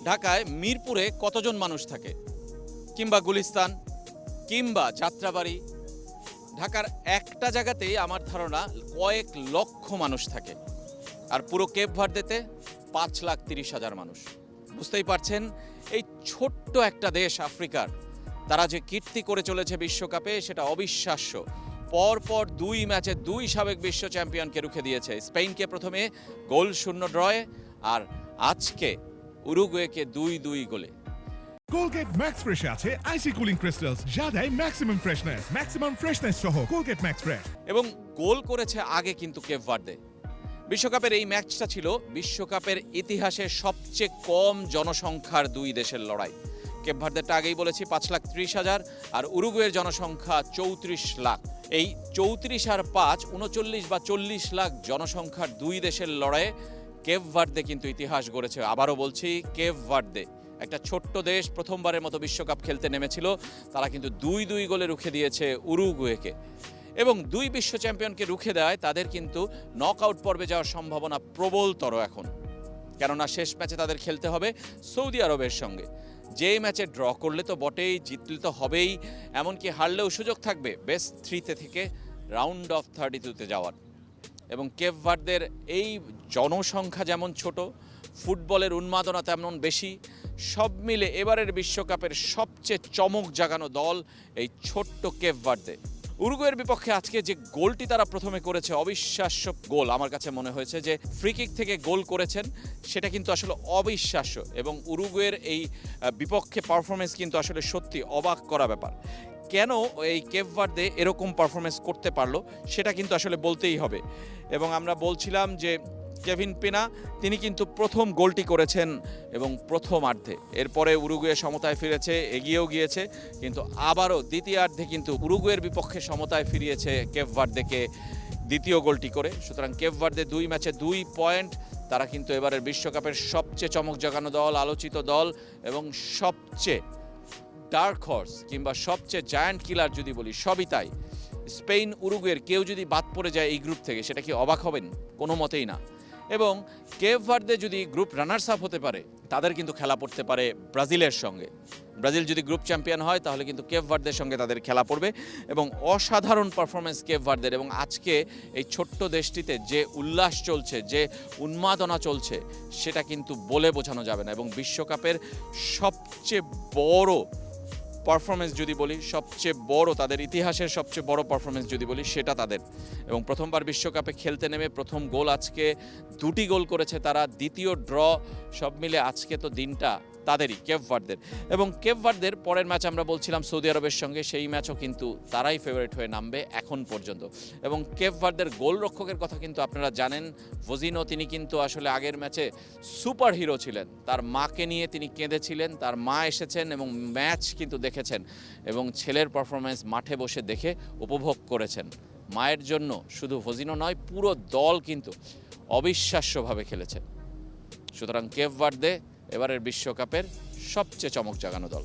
ঢাকায় মিরপুরে কতজন মানুষ থাকে, কিংবা গুলিস্তান, কিংবা যাত্রাবাড়ি, ঢাকার একটা জায়গাতেই আমার ধারণা কয়েক লক্ষ মানুষ থাকে। আর পুরো কেপ ভার্দেতে 5,30,000 মানুষ। বুঝতেই পারছেন এই ছোট্ট একটা দেশ আফ্রিকার, তারা যে কীর্তি করে চলেছে বিশ্বকাপে সেটা অবিশ্বাস্য। পরপর 2 ম্যাচে 2 সাবেক বিশ্ব চ্যাম্পিয়নকে রুখে দিয়েছে। স্পেনকে প্রথমে গোল শূন্য ড্রয়ে, আর আজকে উরুগুয়েকে 2-2 গোলে। Colgate Max Fresh আছে আইসি কুলিং ক্রিস্টালস যা দেয় ম্যাক্সিমাম ফ্রেশনেস সহ Colgate Max Fresh। এবং গোল করেছে আগে কিন্তু কেপ ভার্দে। বিশ্বকাপের এই ম্যাচটা ছিল বিশ্বকাপের ইতিহাসে সবচেয়ে কম জনসংখ্যার 2 দেশের লড়াই। কেপ ভার্দেরটা আগেই বলেছি 5,30,000, আর উরুগুয়ের জনসংখ্যা 34 লাখ। এই 34 আর 5 39 বা 40 লাখ জনসংখ্যার 2 দেশের লড়াইয়ে কেপ ভার্দে কিন্তু ইতিহাস গড়েছে। আবারও বলছি, কেপ ভার্দে একটা ছোট্ট দেশ, প্রথমবারের মতো বিশ্বকাপ খেলতে নেমেছিল, তারা কিন্তু 2-2 গোলে রুখে দিয়েছে উরুগুয়েকে। এবং 2 বিশ্ব চ্যাম্পিয়নকে রুখে দেয় তাদের কিন্তু নকআউট পর্বে যাওয়ার সম্ভাবনা প্রবলতর এখন, কেননা শেষ ম্যাচে তাদের খেলতে হবে সৌদি আরবের সঙ্গে। যে ম্যাচে ড্র করলে তো বটেই, জিতলে তো হবেই, এমনকি হারলেও সুযোগ থাকবে বেস্ট 3 থেকে রাউন্ড অফ 32-তে যাওয়ার। এবং কেপ ভার্দের এই জনসংখ্যা যেমন ছোট, ফুটবলের উন্মাদনা তেমন বেশি, সব মিলে এবারের বিশ্বকাপের সবচেয়ে চমক জাগানো দল এই ছোট্ট কেপ ভার্দে। উরুগুয়ের বিপক্ষে আজকে যে গোলটি তারা প্রথমে করেছে, অবিশ্বাস্য গোল আমার কাছে মনে হয়েছে। যে ফ্রি কিক থেকে গোল করেছেন সেটা কিন্তু আসলে অবিশ্বাস্য। এবং উরুগুয়ের এই বিপক্ষে পারফরমেন্স কিন্তু আসলে সত্যি অবাক করা ব্যাপার। কেন এই কেপ ভার্দে এরকম পারফরমেন্স করতে পারলো সেটা কিন্তু আসলে বলতেই হবে। এবং আমরা বলছিলাম যে কেভিন পেনা তিনি কিন্তু প্রথম গোলটি করেছেন এবং প্রথমার্ধে, এরপরে উরুগুয়ে সমতায় ফিরেছে, এগিয়েও গিয়েছে, কিন্তু আবারও দ্বিতীয়ার্ধে কিন্তু উরুগুয়ের বিপক্ষে সমতায় ফিরিয়েছে কেপ ভার্দেকে দ্বিতীয় গোলটি করে। সুতরাং কেপ ভার্দে 2 ম্যাচে 2 পয়েন্ট, তারা কিন্তু এবারের বিশ্বকাপের সবচেয়ে চমক জাগানো দল, আলোচিত দল এবং সবচেয়ে ডার্ক হর্স কিংবা সবচেয়ে জায়ান্ট কিলার যদি বলি, সবই তাই। স্পেন উরুগুয়ের কেউ যদি বাদ পড়ে যায় এই গ্রুপ থেকে, সেটা কি অবাক হবেন? কোনো মতেই না। এবং কেপ ভার্দে যদি গ্রুপ রানার্স আপ হতে পারে, তাদের কিন্তু খেলা পড়তে পারে ব্রাজিলের সঙ্গে। ব্রাজিল যদি গ্রুপ চ্যাম্পিয়ন হয় তাহলে কিন্তু কেপ ভার্দের সঙ্গে তাদের খেলা পড়বে। এবং অসাধারণ পারফরমেন্স কেপ ভার্দের। এবং আজকে এই ছোট্ট দেশটিতে যে উল্লাস চলছে, যে উন্মাদনা চলছে, সেটা কিন্তু বলে বোঝানো যাবে না। এবং বিশ্বকাপের সবচেয়ে বড় পারফরমেন্স যদি বলি, সবচেয়ে বড়, তাদের ইতিহাসের সবচেয়ে বড় পারফরমেন্স যদি বলি, সেটা তাদের। এবং প্রথমবার বিশ্বকাপে খেলতে নেমে প্রথম গোল আজকে, 2টি গোল করেছে তারা, দ্বিতীয় ড্র, সব মিলে আজকে তো দিনটা তাদেরই, কেপ ভার্দের। এবং কেপ ভার্দের পরের ম্যাচ আমরা বলছিলাম সৌদি আরবের সঙ্গে, সেই ম্যাচও কিন্তু তারাই ফেভারিট হয়ে নামবে এখন পর্যন্ত। এবং কেপ ভার্দের গোলরক্ষকের কথা কিন্তু আপনারা জানেন, ভজিনো, তিনি কিন্তু আসলে আগের ম্যাচে সুপার হিরো ছিলেন। তার মাকে নিয়ে তিনি কেঁদেছিলেন, তার মা এসেছেন এবং ম্যাচ কিন্তু দেখেছেন এবং ছেলের পারফরমেন্স মাঠে বসে দেখে উপভোগ করেছেন। মায়ের জন্য শুধু ভজিনো নয়, পুরো দল কিন্তু অবিশ্বাস্যভাবে খেলেছেন। সুতরাং কেপ ভার্দে এবারের বিশ্বকাপের সবচেয়ে চমক জাগানো দল।